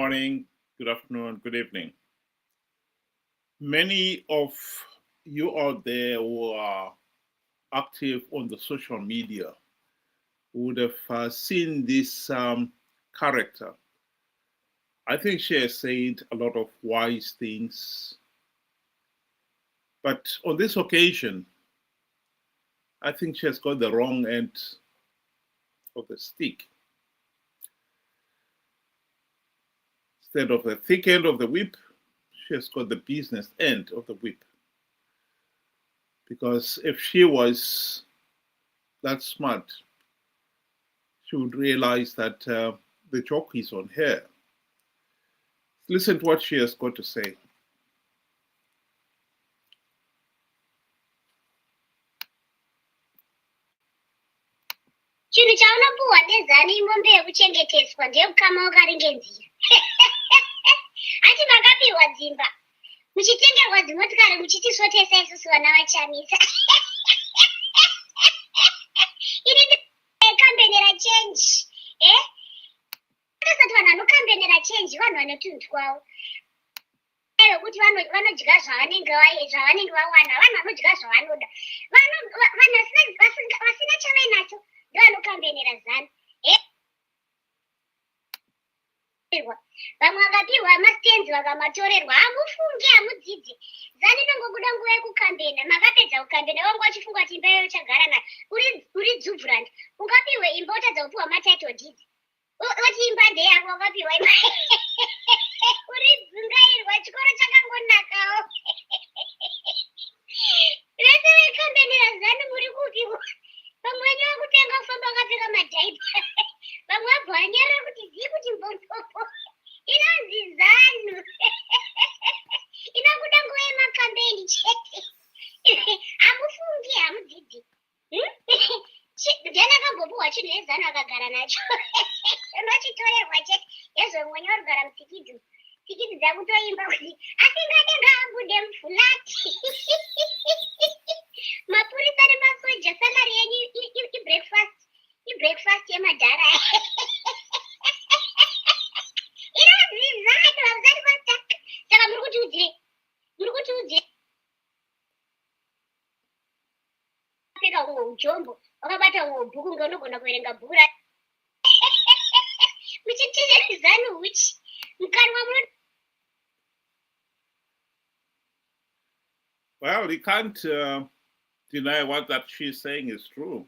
morning, good afternoon, good evening. Many of you out there who are active on the social media would have seen this character. I think she has said a lot of wise things, but on this occasion, I think she has got the wrong end of the stick. Instead of the thick end of the whip, she has got the business end of the whip. Because if she was that smart, she would realize that the joke is on her. Listen to what she has got to say. Chinhu chaunopuhwa nezano imombe yekuchengeteswa ndeyekukama ukaringenzira. Ati makapiwa dzimba muchitengerwa dzimotikari muchitisotesa isusu vana vachamisa. Ini ndikambenera change. Asati vanhu vanokambenera change vanhu vanotunhu twavo. Kuti vanodya zvavanenge vawana, vanhu vanodya zvavanoda. Vanhu vasina chavainacho ndovanokambenera zano. Vamwe vakapiwa masitenzi vakamatorerwa, hamufunge hamudzidze. Zano inongobuda nguva yekukambena, makapedza kukambena vangu vachifunga kuti imba iyoyo uchagara nayo uri dzubhuranda. Ungapiwe imba utadza kupiwa matitle deed. Oti imba ndeyako wakapiwa imba. Uri dzungairwa, chikoro chakangonakawo. Vese vekambenera zano muri kupi? Vamwe venyu vakutenga kufamba vakapfeka madhaipa. Vamwe vabva vanyarara kuti zii kuti mbondopo inonzi zano. Inobuda nguva yemakambeni chete. Hamufungi hamudzidzi. Ndanakambopuhwa chinhu nezano akagara nacho. Unochitorerwa chete. Yezo mwenye warugara mutikidzi. Tikidzi dzakutoimba kuti asingade ngaabude mufulati. Mapurisa nemasoja salari yenyu ibreakfast yemadhara. Inonzi zano havusati vataka. Saka muri kuti udzire. Pfeka umwe ujombo, wakabata umwe bhuku ngeunogona kuverenga bhuku ra. Muchitizere zano uchi. Mukanwa muno. Well, you can't deny what that she's saying is true.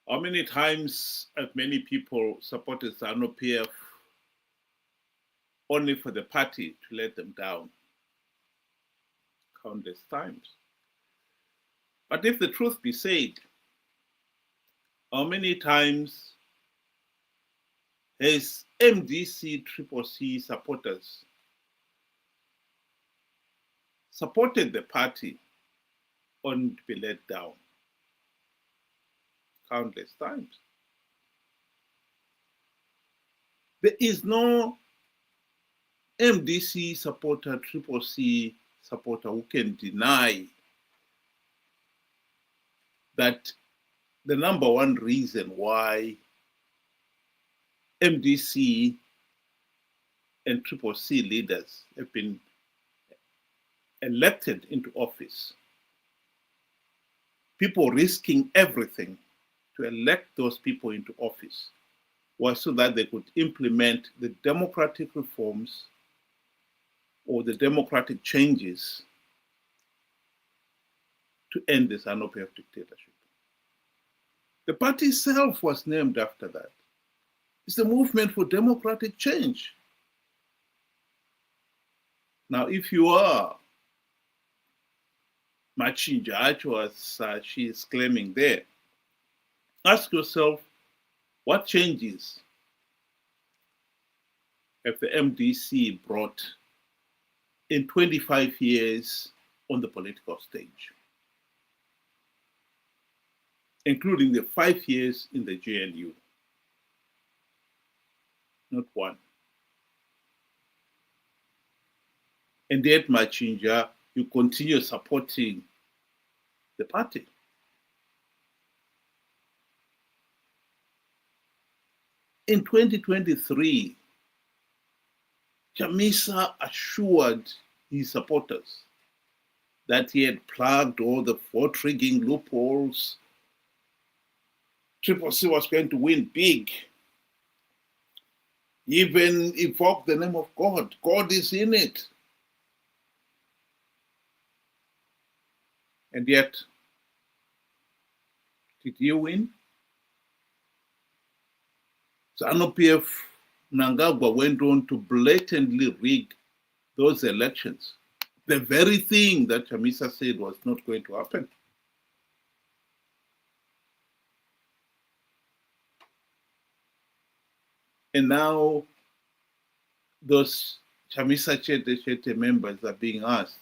How many times have many people supported Zanu PF only for the party to let them down? Countless times. But if the truth be said, how many times has MDC CCC supporters supported the party only to be let down? Countless times. There is no MDC supporter, CCC supporter who can deny that the number one reason why MDC and CCC leaders have been elected into office, people risking everything to elect those people into office, was so that they could implement the democratic reforms or the democratic changes to end the Zanu PF dictatorship. The party itself was named after that. It's the movement for democratic change. Now, if you are Machinja, as she is claiming there, ask yourself, what changes have the MDC brought in 25 years on the political stage, including the 5 years in the GNU? Not one. And yet, Machinja, you continue supporting the party. In 2023, Chamisa assured his supporters that he had plugged all the vote rigging loopholes. Triple C was going to win big. He even evoked the name of God. God is in it. And yet, did he win? Zanu PF Nangagwa went on to blatantly rig those elections. The very thing that Chamisa said was not going to happen. And now those Chamisa chete members are being asked,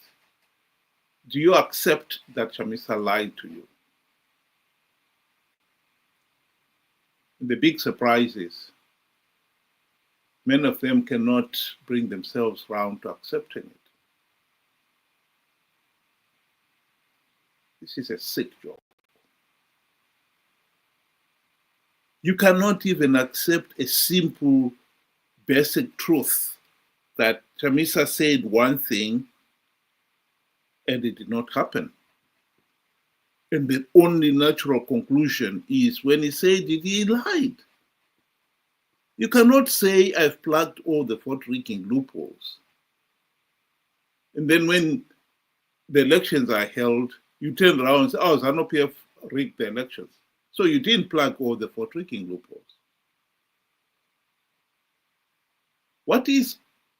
do you accept that Chamisa lied to you? The big surprise is many of them cannot bring themselves round to accepting it. This is a sick job. You cannot even accept a simple, basic truth that Chamisa said one thing and it did not happen. And the only natural conclusion is when he said it, he lied. You cannot say, I've plugged all the vote-rigging loopholes. And then when the elections are held, you turn around and say, oh, Zanu PF rigged the elections. So you didn't plug all the vote-rigging loopholes. What is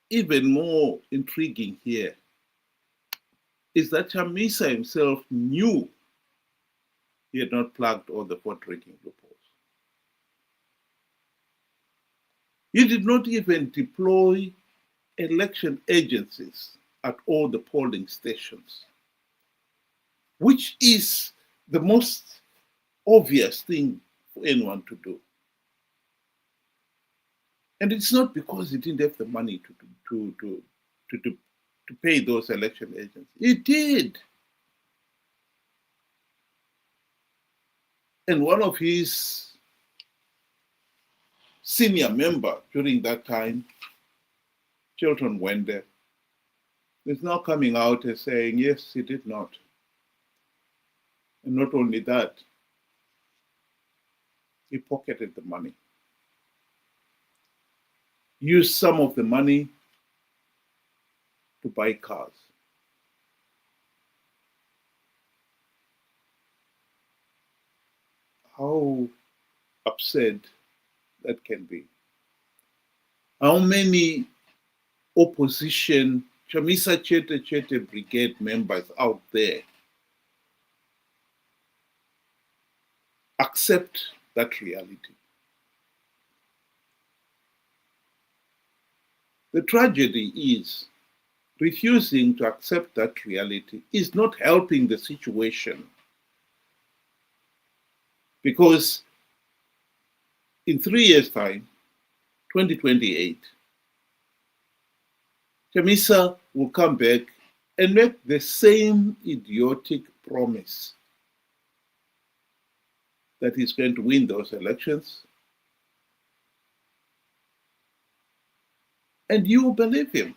even more intriguing here is that Chamisa himself knew he had not plugged all the vote-rigging loopholes. He did not even deploy election agencies at all the polling stations, which is the most obvious thing for anyone to do. And it's not because he didn't have the money to pay those election agents. He did. And one of his senior member during that time, Chilton Wende, is now coming out and saying, yes, he did not. And not only that, he pocketed the money. Used some of the money to buy cars. How absurd that can be. How many opposition Chamisa chete brigade members out there accept that reality? The tragedy is refusing to accept that reality is not helping the situation, because in 3 years' time, 2028, Chamisa will come back and make the same idiotic promise that he's going to win those elections. And you will believe him.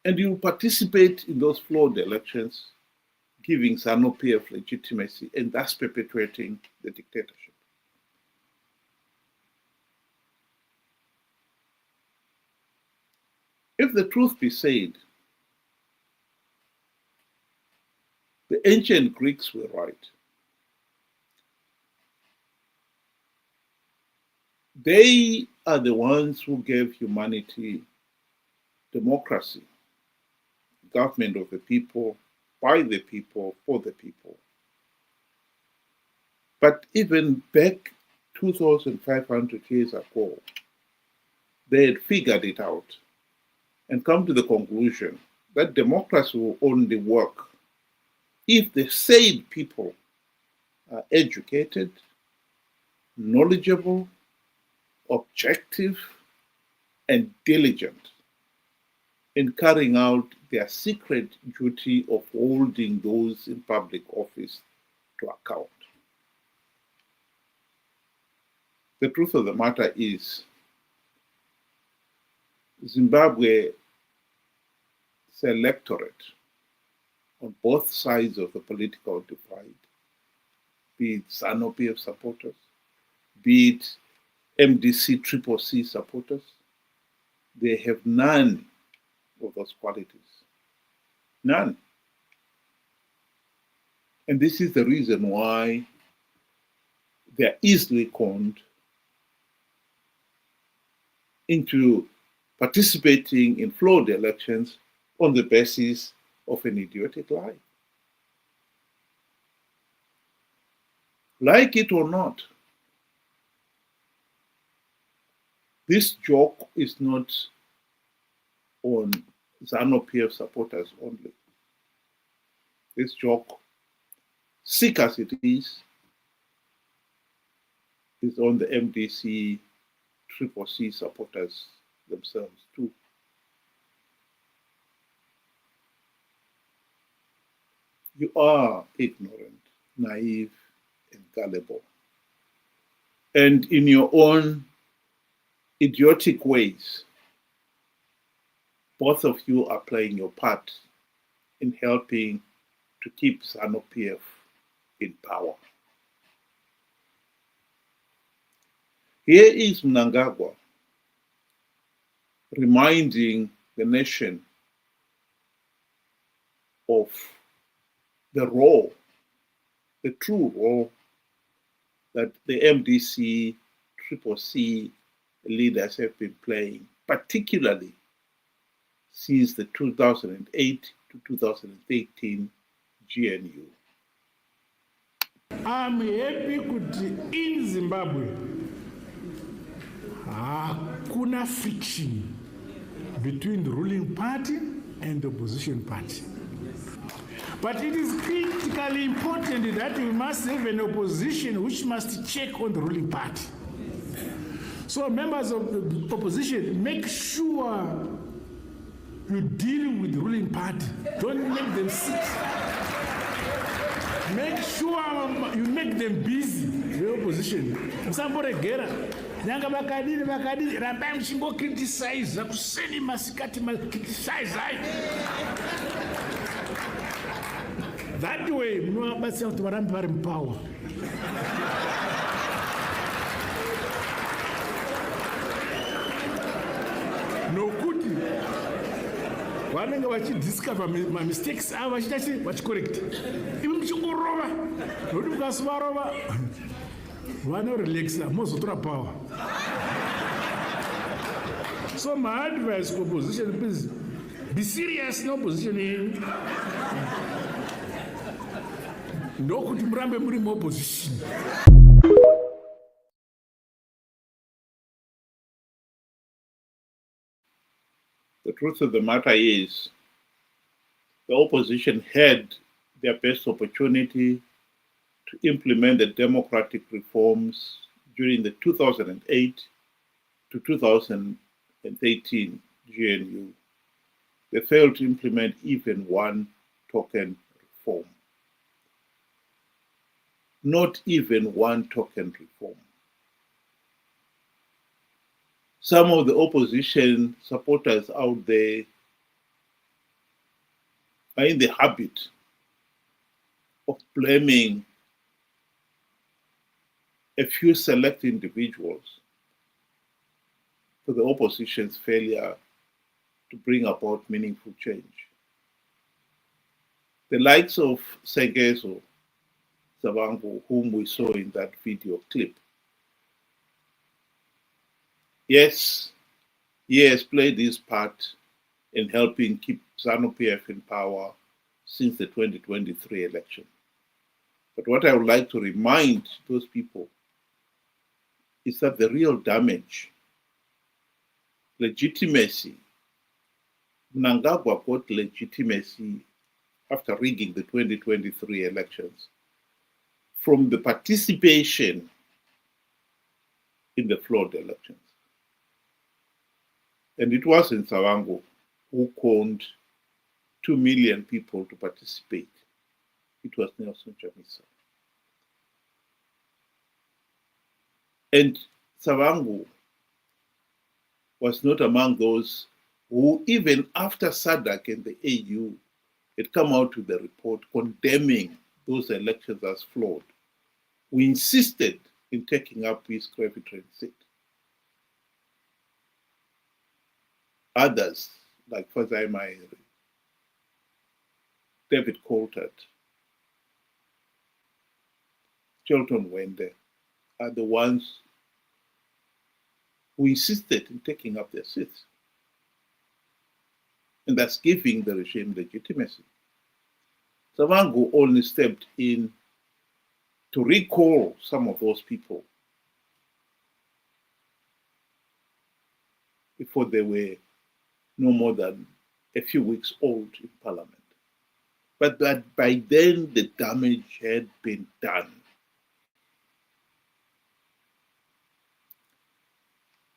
And you will participate in those flawed elections, giving Zanu PF legitimacy and thus perpetuating the dictatorship. If the truth be said, the ancient Greeks were right. They are the ones who gave humanity democracy, government of the people, by the people, for the people. But even back 2,500 years ago, they had figured it out and come to the conclusion that democracy will only work if the said people are educated, knowledgeable, objective, and diligent in carrying out their secret duty of holding those in public office to account. The truth of the matter is, Zimbabwe's electorate on both sides of the political divide, be it Zanu PF supporters, be it MDC CCC supporters, they have none of those qualities. None. And this is the reason why they are easily conned into participating in flawed elections on the basis of an idiotic lie. Like it or not, this joke is not on Zanu PF supporters only. This joke, sick as it is on the MDC CCC supporters themselves too. You are ignorant, naive, and gullible. And in your own idiotic ways, both of you are playing your part in helping to keep Zanu PF in power. Here is Mnangagwa reminding the nation of the role, the true role that the MDC CCC leaders have been playing, particularly since the 2008 to 2018 GNU. I'm happy kuti in Zimbabwe hakuna friction between the ruling party and the opposition party. But it is critically important that we must have an opposition which must check on the ruling party. So members of the opposition, make sure you deal with the ruling party. Don't make them sit. Make sure you make them busy, the opposition. Somebody get up. Nyanga bakadini rambai mchingo criticize kuseni masikati criticize. That way munovabatsira kuti varambe vari mupower. Nokuti vanenge vachidiscover mistakes avo vachicorrect. Ivi muchingorova nokuti mukasi varova vanorelaxa mozotora power. So my advice to opposition, please be serious in opposition. Nokuti murambe muri mu opposition. The truth of the matter is, the opposition had their best opportunity to implement the democratic reforms during the 2008 to 2018 GNU. They failed to implement even one token reform. Not even one token reform. Some of the opposition supporters out there are in the habit of blaming a few select individuals for the opposition's failure to bring about meaningful change. The likes of Sengezo Savango, whom we saw in that video clip, yes, he has played his part in helping keep Zanu PF in power since the 2023 election. But what I would like to remind those people is that the real damage, legitimacy, Mnangagwa got legitimacy after rigging the 2023 elections from the participation in the flawed elections. And it wasn't Savango who conned 2 million people to participate. It was Nelson Chamisa. And Savango was not among those who even after SADC and the AU had come out with a report condemning those elections as flawed, who insisted in taking up his Crevy seat. Others, like Fazai Mairi, David Coulthard, Chilton Wende, are the ones who insisted in taking up their seats. And that's giving the regime legitimacy. Savango only stepped in to recall some of those people before they were no more than a few weeks old in Parliament. But that by then the damage had been done.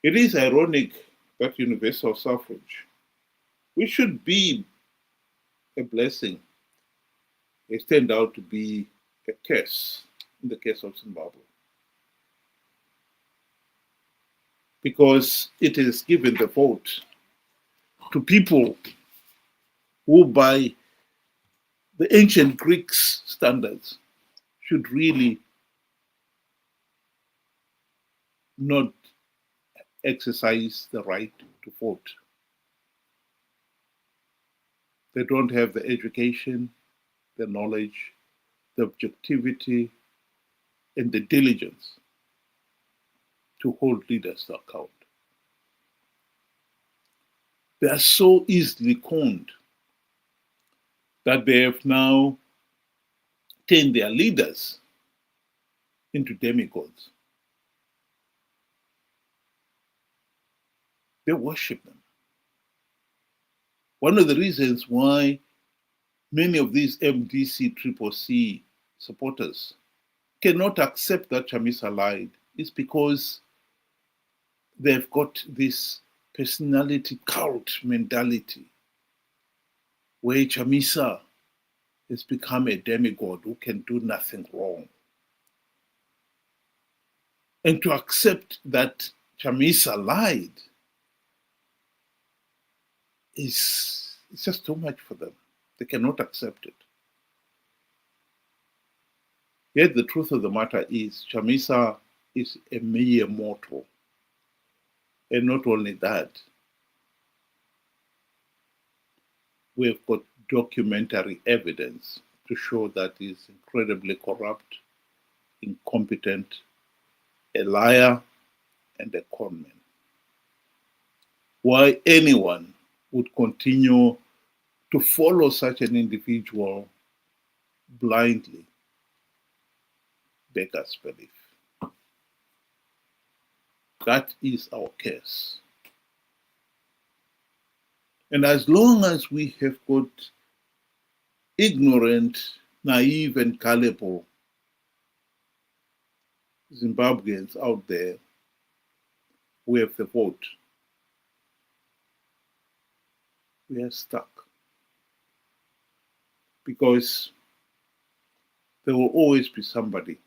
It is ironic that universal suffrage, which should be a blessing, has turned out to be a curse in the case of Zimbabwe. Because it has given the vote to people who, by the ancient Greeks' standards, should really not exercise the right to vote. They don't have the education, the knowledge, the objectivity, and the diligence to hold leaders to account. They are so easily conned that they have now turned their leaders into demigods. They worship them. One of the reasons why many of these MDC CCC supporters cannot accept that Chamisa lied is because they've got this personality cult mentality where Chamisa has become a demigod who can do nothing wrong. And to accept that Chamisa lied is just too much for them. They cannot accept it. Yet the truth of the matter is Chamisa is a mere mortal. And not only that, we've got documentary evidence to show that he's incredibly corrupt, incompetent, a liar, and a conman. Why anyone would continue to follow such an individual blindly beggars belief. That is our case. And as long as we have got ignorant, naive, and gullible Zimbabweans out there, we have the vote. We are stuck. Because there will always be somebody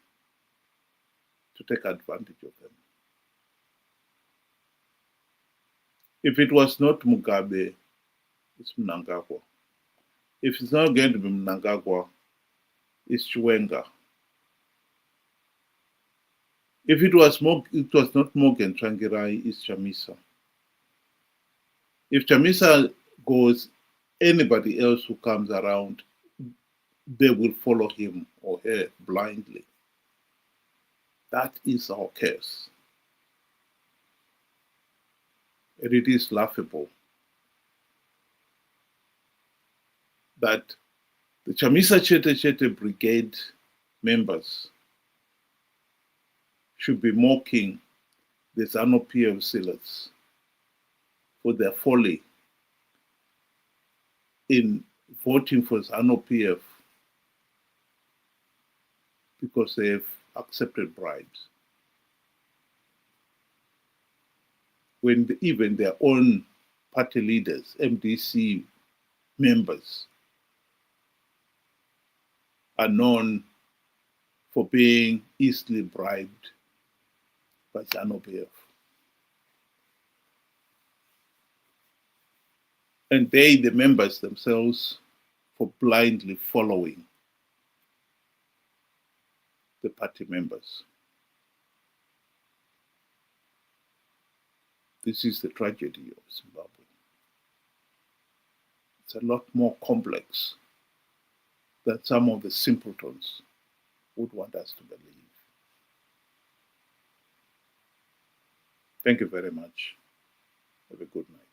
to take advantage of them. If it was not Mugabe, it's Mnangagwa. If it's not going to be Mnangagwa, it's Chiwenga. If it was not Morgan Tsvangirai, it's Chamisa. If Chamisa goes, anybody else who comes around, they will follow him or her blindly. That is our case. And it is laughable that the Chamisa Chete brigade members should be mocking the Zanu PF zealots for their folly in voting for Zanu PF because they have accepted bribes. When even their own party leaders, MDC members, are known for being easily bribed by Zanu PF. and they, the members themselves, for blindly following the party members. This is the tragedy of Zimbabwe. It's a lot more complex than some of the simpletons would want us to believe. Thank you very much. Have a good night.